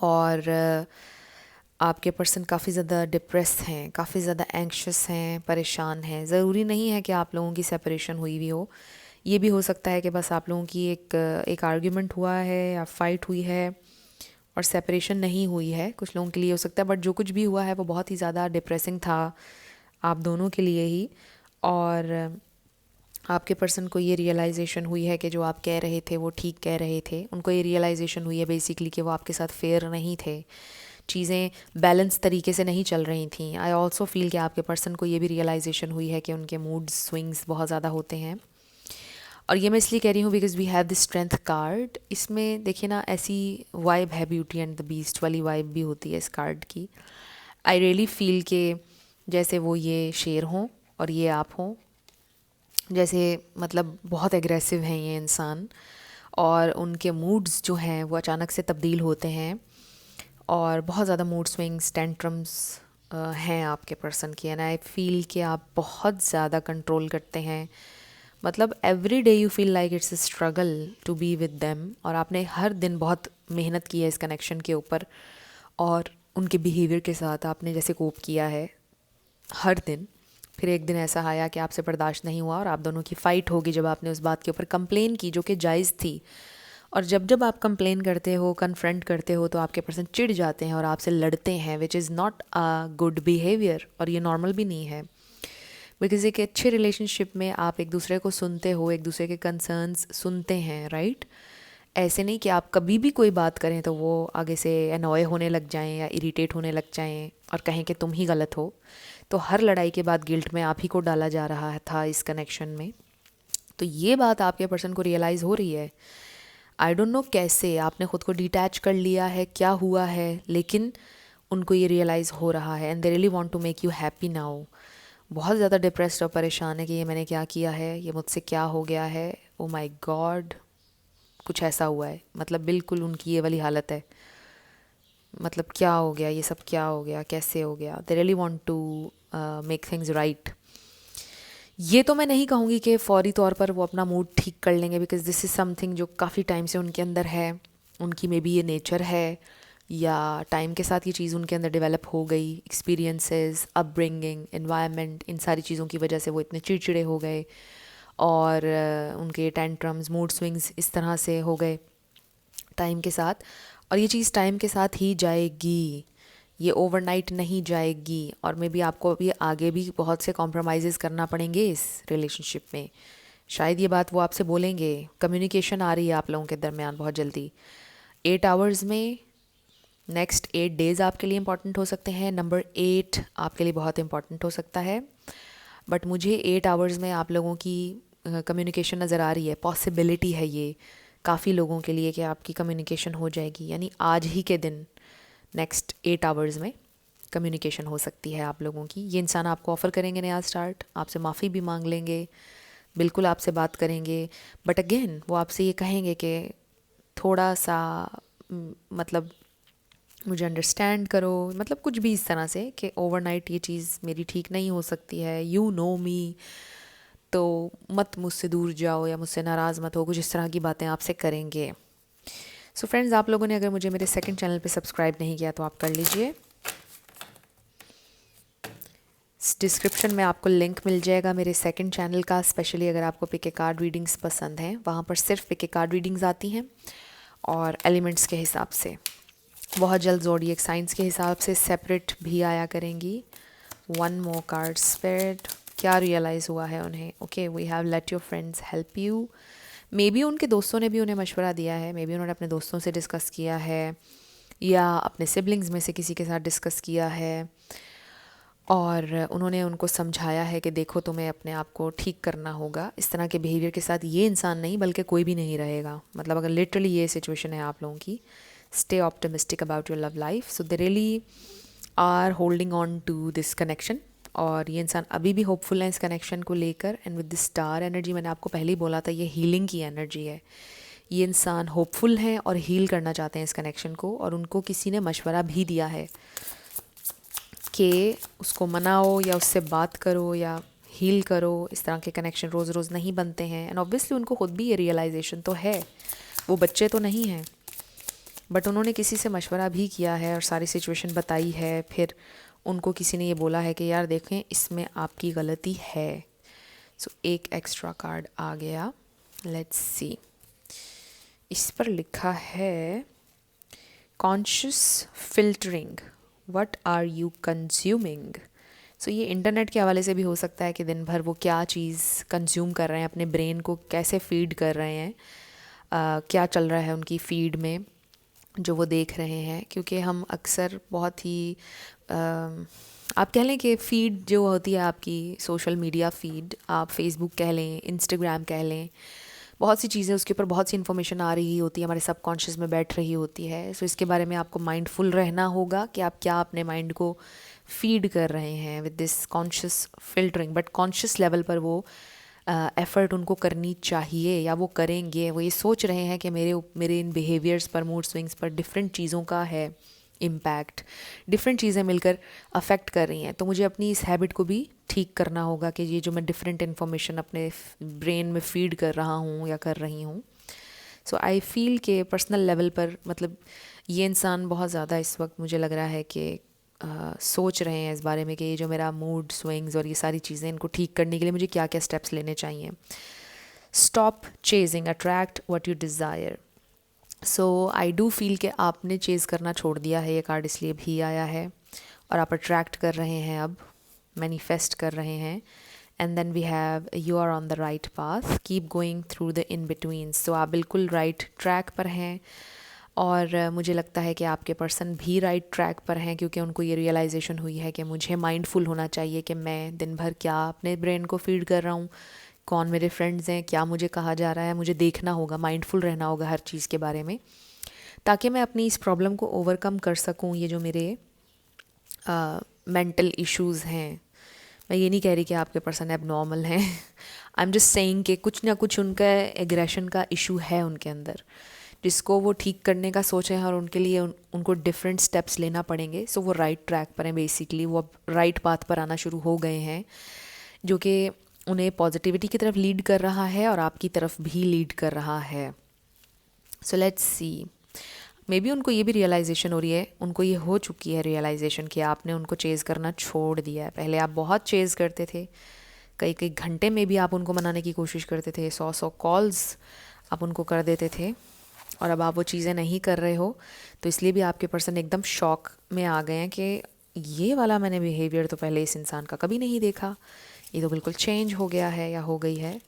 और आपके पर्सन काफ़ी ज़्यादा डिप्रेस हैं, काफ़ी ज़्यादा एंक्शस हैं, परेशान हैं। ज़रूरी नहीं है कि आप लोगों की सेपरेशन हुई भी हो, ये भी हो सकता है कि बस आप लोगों की एक आर्ग्यूमेंट हुआ है या फाइट हुई है और सेपरेशन नहीं हुई है। कुछ लोगों के लिए हो सकता है, बट जो कुछ भी हुआ है वो बहुत ही ज़्यादा डिप्रेसिंग था आप दोनों के लिए ही। और आपके पर्सन को ये रियलाइजेशन हुई है कि जो आप कह रहे थे वो ठीक कह रहे थे। उनको ये रियलाइजेशन हुई है बेसिकली कि वो आपके साथ फेयर नहीं थे, चीज़ें बैलेंस तरीके से नहीं चल रही थी। आई ऑल्सो फील कि आपके पर्सन को ये भी रियलाइजेशन हुई है कि उनके मूड स्विंग्स बहुत ज़्यादा होते हैं। और ये मैं इसलिए कह रही हूँ because we have the strength card. इसमें देखिए ना, ऐसी वाइब है, ब्यूटी एंड द बीस्ट वाली वाइब भी होती है इस कार्ड की। आई रियली फील के जैसे वो ये शेर हों और ये आप हों, जैसे मतलब बहुत एग्रेसिव हैं ये इंसान और उनके मूड्स जो हैं वो अचानक से तब्दील होते हैं और बहुत ज़्यादा मूड स्विंग्स, टेंट्रम्स हैं आपके पर्सन की। एंड आई फील कि आप बहुत ज़्यादा कंट्रोल करते हैं, मतलब every day you feel like it's a struggle to be with them. और आपने हर दिन बहुत मेहनत की है इस कनेक्शन के ऊपर और उनके बिहेवियर के साथ आपने जैसे कोप किया है हर दिन। फिर एक दिन ऐसा आया कि आपसे बर्दाश्त नहीं हुआ और आप दोनों की फ़ाइट होगी जब आपने उस बात के ऊपर कंप्लेन की, जो कि जायज़ थी। और जब जब आप कंप्लेन करते हो, कन्फ्रंट करते हो, तो आपके पर्सन चिढ़ जाते हैं और आपसे लड़ते हैं, which is not a good behaviour, और ये नॉर्मल भी नहीं है। बिकॉज एक अच्छे रिलेशनशिप में आप एक दूसरे को सुनते हो, एक दूसरे के कंसर्न्स सुनते हैं, राइट? ऐसे नहीं कि आप कभी भी कोई बात करें तो वो आगे से अनॉय होने लग जाएं या इरिटेट होने लग जाएं और कहें कि तुम ही गलत हो। तो हर लड़ाई के बाद गिल्ट में आप ही को डाला जा रहा था इस कनेक्शन में। तो ये बात आपके पर्सन को रियलाइज़ हो रही है। आई डोंट नो कैसे आपने ख़ुद को डिटैच कर लिया है, क्या हुआ है, लेकिन उनको ये रियलाइज़ हो रहा है and they really want to make you happy now. बहुत ज़्यादा डिप्रेस्ड और परेशान है कि ये मैंने क्या किया है, ये मुझसे क्या हो गया है, ओ माय गॉड, कुछ ऐसा हुआ है। मतलब बिल्कुल उनकी ये वाली हालत है, मतलब क्या हो गया, ये सब क्या हो गया, कैसे हो गया। They really want to make things right. ये तो मैं नहीं कहूँगी कि फौरी तौर पर वो अपना मूड ठीक कर लेंगे, बिकॉज दिस इज़ समथिंग जो काफ़ी टाइम से उनके अंदर है, उनकी मे बी ये नेचर है, या टाइम के साथ ये चीज़ उनके अंदर डेवलप हो गई, एक्सपीरियंसेस, अपब्रिंगिंग, एनवायरनमेंट, इन सारी चीज़ों की वजह से वो इतने चिड़चिड़े हो गए और उनके टेंट्रम्स, मूड स्विंग्स इस तरह से हो गए टाइम के साथ। और ये चीज़ टाइम के साथ ही जाएगी, ये ओवरनाइट नहीं जाएगी, और मे बी आपको अभी आगे भी बहुत से कॉम्प्रोमाइज़ करना पड़ेंगे इस रिलेशनशिप में। शायद ये बात वो आपसे बोलेंगे। कम्युनिकेशन आ रही है आप लोगों के दरमियान बहुत जल्दी। 8 आवर्स में नेक्स्ट 8 डेज़ आपके लिए इंपॉर्टेंट हो सकते हैं। नंबर 8 आपके लिए बहुत इंपॉर्टेंट हो सकता है। बट मुझे 8 आवर्स में आप लोगों की कम्युनिकेशन नज़र आ रही है। पॉसिबिलिटी है ये काफ़ी लोगों के लिए कि आपकी कम्युनिकेशन हो जाएगी, यानी आज ही के दिन नेक्स्ट 8 आवर्स में कम्युनिकेशन हो सकती है आप लोगों की। ये इंसान आपको ऑफ़र करेंगे नया स्टार्ट, आपसे माफ़ी भी मांग लेंगे, बिल्कुल आपसे बात करेंगे, बट अगेन वो आपसे ये कहेंगे कि थोड़ा सा मतलब मुझे अंडरस्टैंड करो, मतलब कुछ भी इस तरह से कि ओवरनाइट ये चीज़ मेरी ठीक नहीं हो सकती है, यू नो मी, तो मत मुझसे दूर जाओ या मुझसे नाराज़ मत हो, कुछ इस तरह की बातें आपसे करेंगे। सो फ्रेंड्स, आप लोगों ने अगर मुझे मेरे सेकंड चैनल पे सब्सक्राइब नहीं किया तो आप कर लीजिए। डिस्क्रिप्शन में आपको लिंक मिल जाएगा मेरे सेकंड चैनल का, स्पेशली अगर आपको पिक ए कार्ड रीडिंग्स पसंद हैं। वहाँ पर सिर्फ पिक ए कार्ड रीडिंग्स आती हैं और एलिमेंट्स के हिसाब से। बहुत जल्द ज़ोडिएक साइंस के हिसाब से सेपरेट भी आया करेंगी। वन मोर कार्ड स्पिरिट, क्या रियलाइज़ हुआ है उन्हें? Okay, we have let your friends help you. Maybe उनके दोस्तों ने भी उन्हें मशवरा दिया है, मे बी उन्होंने अपने दोस्तों से डिस्कस किया है या अपने सिबलिंग्स में से किसी के साथ डिस्कस किया है, और उन्होंने उनको समझाया है कि देखो तुम्हें अपने आप को ठीक करना होगा। इस तरह के बिहेवियर के साथ ये इंसान नहीं बल्कि कोई भी नहीं रहेगा। मतलब अगर लिटरली ये सिचुएशन है आप लोगों की, stay optimistic about your love life. So they really are holding on to this connection, और ये इंसान अभी भी होपफुल है इस कनेक्शन को लेकर। And with this star energy, मैंने आपको पहले ही बोला था, ये हीलिंग की एनर्जी है। ये इंसान होपफुल हैं और हील करना चाहते हैं इस कनेक्शन को, और उनको किसी ने मशवरा भी दिया है कि उसको मनाओ या उससे बात करो या हील करो। इस तरह के कनेक्शन रोज़ रोज़ नहीं बनते हैं। एंड ऑब्वियसली उनको खुद भी ये रियलाइजेशन तो है, वो बच्चे तो नहीं हैं, बट उन्होंने किसी से मशवरा भी किया है और सारी सिचुएशन बताई है। फिर उनको किसी ने ये बोला है कि यार देखें, इसमें आपकी गलती है। सो एक एक्स्ट्रा कार्ड आ गया, लेट्स सी। इस पर लिखा है conscious filtering, what are you consuming. So ये इंटरनेट के हवाले से भी हो सकता है कि दिन भर वो क्या चीज़ कंज्यूम कर रहे हैं, अपने ब्रेन को कैसे फीड कर रहे हैं, क्या चल रहा है उनकी फीड में जो वो देख रहे हैं। क्योंकि हम अक्सर बहुत ही आप कह लें कि फ़ीड जो होती है आपकी, सोशल मीडिया फ़ीड, आप फेसबुक कह लें, इंस्टाग्राम कह लें, बहुत सी चीज़ें उसके ऊपर बहुत सी इन्फॉर्मेशन आ रही होती है, हमारे सबकॉन्शियस में बैठ रही होती है। सो इसके बारे में आपको माइंडफुल रहना होगा कि आप क्या अपने माइंड को फीड कर रहे हैं with this conscious filtering. But conscious level पर वो एफ़र्ट उनको करनी चाहिए, या वो करेंगे। वो ये सोच रहे हैं कि मेरे इन बिहेवियर्स पर, मूड स्विंग्स पर डिफरेंट चीज़ों का है इम्पैक्ट, डिफरेंट चीज़ें मिलकर अफेक्ट कर रही हैं। तो मुझे अपनी इस हैबिट को भी ठीक करना होगा कि ये जो मैं डिफरेंट इन्फॉर्मेशन अपने ब्रेन में फीड कर रहा हूँ या कर रही हूँ। सो आई फील के पर्सनल लेवल पर, मतलब ये इंसान बहुत ज़्यादा इस वक्त मुझे लग रहा है कि सोच रहे हैं इस बारे में कि ये जो मेरा मूड स्विंग्स और ये सारी चीज़ें, इनको ठीक करने के लिए मुझे क्या क्या स्टेप्स लेने चाहिए। Stop chasing, attract what you desire. So I do feel कि आपने चेज़ करना छोड़ दिया है, ये कार्ड इसलिए भी आया है, और आप अट्रैक्ट कर रहे हैं, अब मैनिफेस्ट कर रहे हैं. And then we have you are on the right path, keep going through the in between. So आप बिल्कुल राइट ट्रैक पर हैं, और मुझे लगता है कि आपके पर्सन भी राइट ट्रैक पर हैं, क्योंकि उनको ये रियलाइजेशन हुई है कि मुझे माइंडफुल होना चाहिए कि मैं दिन भर क्या अपने ब्रेन को फीड कर रहा हूँ, कौन मेरे फ्रेंड्स हैं, क्या मुझे कहा जा रहा है. मुझे देखना होगा, माइंडफुल रहना होगा हर चीज़ के बारे में, ताकि मैं अपनी इस प्रॉब्लम को ओवरकम कर सकूँ. ये जो मेरे मेंटल इश्यूज़ हैं, मैं ये नहीं कह रही कि आपके पर्सन एबनॉर्मल हैं. आई एम जस्ट सेइंग कि कुछ ना कुछ उनका एग्रेशन का इशू है उनके अंदर, जिसको वो ठीक करने का सोच हैं, और उनके लिए उनको डिफरेंट स्टेप्स लेना पड़ेंगे. सो वो राइट ट्रैक पर हैं बेसिकली, वो अब राइट पाथ पर आना शुरू हो गए हैं, जो कि उन्हें पॉजिटिविटी की तरफ लीड कर रहा है और आपकी तरफ भी लीड कर रहा है. So let's C, may be उनको ये भी रियलाइजेशन हो रही है, उनको ये हो चुकी है रियलाइजेशन कि आपने उनको चेज़ करना छोड़ दिया है. पहले आप बहुत चेज़ करते थे, कई कई घंटे में भी आप उनको मनाने की कोशिश करते थे, 100 कॉल्स आप उनको कर देते थे, और अब आप वो चीज़ें नहीं कर रहे हो. तो इसलिए भी आपके पर्सन एकदम शॉक में आ गए हैं कि ये वाला मैंने बिहेवियर तो पहले इस इंसान का कभी नहीं देखा, ये तो बिल्कुल चेंज हो गया है या हो गई है.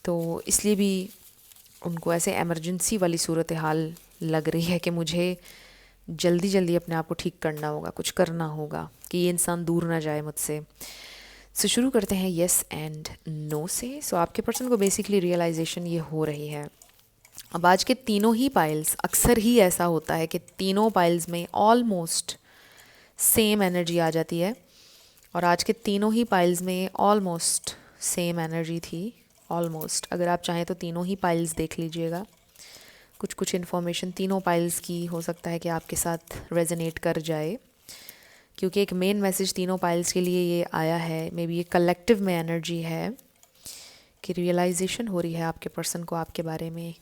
तो इसलिए भी उनको ऐसे इमरजेंसी वाली सूरत हाल लग रही है कि मुझे जल्दी जल्दी अपने आप को ठीक करना होगा, कुछ करना होगा कि ये इंसान दूर ना जाए मुझसे. सो शुरू करते हैं येस एंड नो से. सो आपके पर्सन को बेसिकली रियलाइजेशन ये हो रही है. अब आज के तीनों ही पाइल्स, अक्सर ही ऐसा होता है कि तीनों पाइल्स में ऑलमोस्ट सेम एनर्जी आ जाती है, और आज के तीनों ही पाइल्स में ऑलमोस्ट सेम एनर्जी थी. ऑलमोस्ट, अगर आप चाहें तो तीनों ही पाइल्स देख लीजिएगा. कुछ कुछ इन्फॉर्मेशन तीनों पाइल्स की हो सकता है कि आपके साथ रेजोनेट कर जाए, क्योंकि एक मेन मैसेज तीनों पाइल्स के लिए ये आया है. मे बी ये कलेक्टिव में एनर्जी है कि रियलाइजेशन हो रही है आपके पर्सन को आपके बारे में.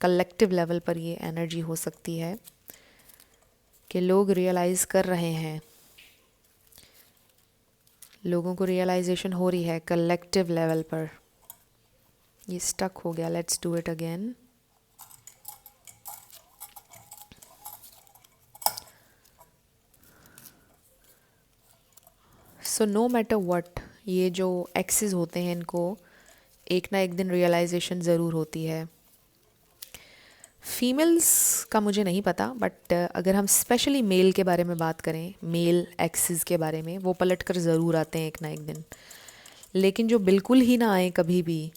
कलेक्टिव लेवल पर ये एनर्जी हो सकती है कि लोग रियलाइज़ कर रहे हैं, लोगों को रियलाइजेशन हो रही है कलेक्टिव लेवल पर. ये स्टक हो गया, let's do it again. So no matter what, ये जो एक्सेस होते हैं इनको एक ना एक दिन रियलाइजेशन ज़रूर होती है. फीमेल्स का मुझे नहीं पता, बट अगर हम स्पेशली मेल के बारे में बात करें, मेल एक्सेस के बारे में, वो पलट कर ज़रूर आते हैं एक ना एक दिन. लेकिन जो बिल्कुल ही ना आए कभी भी,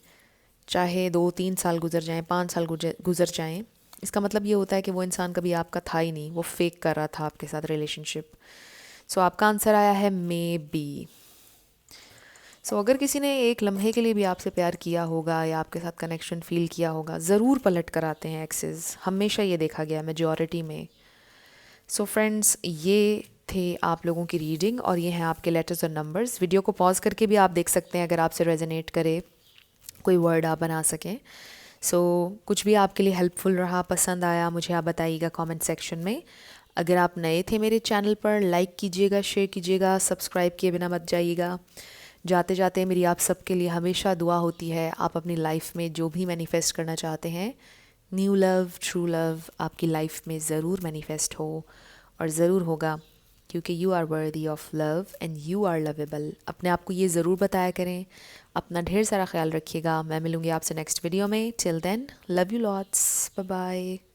चाहे 2-3 साल गुजर जाएं, 5 साल गुजर जाएं, इसका मतलब ये होता है कि वो इंसान कभी आपका था ही नहीं, वो फेक कर रहा था आपके साथ रिलेशनशिप. सो आपका आंसर आया है मे बी. सो अगर किसी ने एक लम्हे के लिए भी आपसे प्यार किया होगा या आपके साथ कनेक्शन फील किया होगा, ज़रूर पलट कर आते हैं एक्सेस, हमेशा ये देखा गया मेजॉरिटी में. सो फ्रेंड्स, ये थे आप लोगों की रीडिंग, और ये हैं आपके लेटर्स और नंबर्स. वीडियो को पॉज करके भी आप देख सकते हैं, अगर आपसे रेजोनेट करे, कोई वर्ड आप बना सकें. सो कुछ भी आपके लिए हेल्पफुल रहा, पसंद आया, मुझे आप बताइएगा कमेंट सेक्शन में. अगर आप नए थे मेरे चैनल पर, लाइक कीजिएगा, शेयर कीजिएगा, सब्सक्राइब किए बिना मत जाइएगा. जाते जाते मेरी आप सबके लिए हमेशा दुआ होती है, आप अपनी लाइफ में जो भी मैनिफेस्ट करना चाहते हैं, न्यू लव, ट्रू लव आपकी लाइफ में ज़रूर मैनिफेस्ट हो, और ज़रूर होगा, क्योंकि you are worthy of love and you are lovable. अपने आप को ये ज़रूर बताया करें. अपना ढेर सारा ख्याल रखिएगा. मैं मिलूँगी आपसे नेक्स्ट वीडियो में. Till then, love you lots, bye bye.